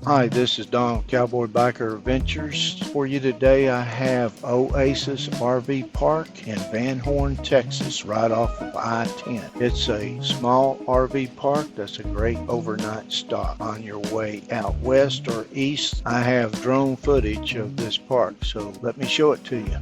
Hi, this is Don, Cowboy Biker Adventures. For you today, I have Oasis RV Park in Van Horn, Texas, right off of I-10. It's a small RV park that's a great overnight stop on your way out west or east. I have drone footage of this park, so let me show it to you.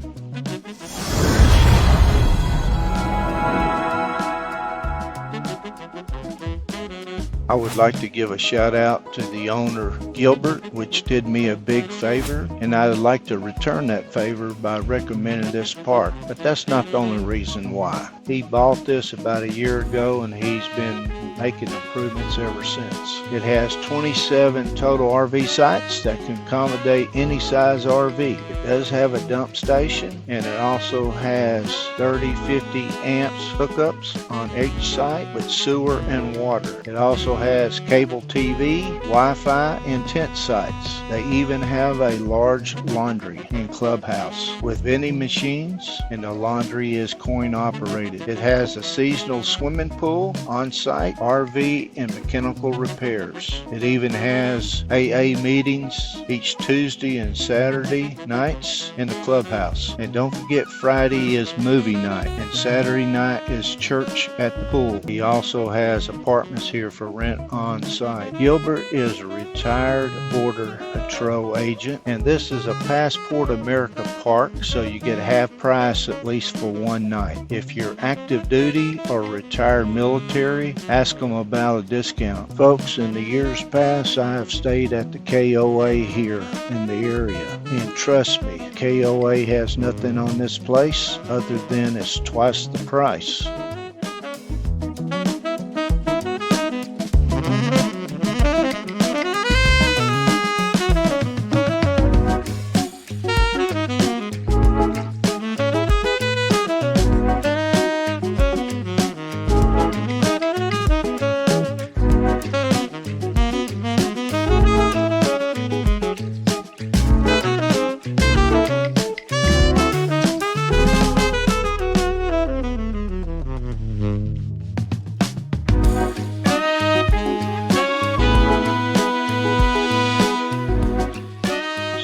I would like to give a shout out to the owner Gilbert, which did me a big favor, and I would like to return that favor by recommending this park, but that's not the only reason why. He bought this about a year ago and he's been making improvements ever since. It has 27 total RV sites that can accommodate any size RV. It does have a dump station, and it also has 30-50 amps hookups on each site with sewer and water. It also has cable TV, Wi-Fi, and tent sites. They even have a large laundry and clubhouse with vending machines, and the laundry is coin operated. It has a seasonal swimming pool on site, RV and mechanical repairs. It even has AA meetings each Tuesday and Saturday nights in the clubhouse. And don't forget, Friday is movie night and Saturday night is church at the pool. He also has apartments here for rent on site. Gilbert is a retired Border Patrol agent, and this is a Passport America park, so you get half price at least for one night. If you're active duty or retired military, ask them about a discount. Folks, in the years past, I have stayed at the KOA here in the area, and trust me, KOA has nothing on this place other than it's twice the price.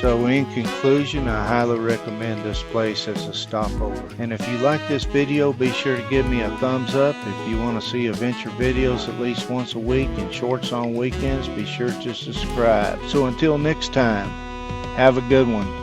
So in conclusion, I highly recommend this place as a stopover. And if you like this video, be sure to give me a thumbs up. If you want to see adventure videos at least once a week and shorts on weekends, be sure to subscribe. So until next time, have a good one.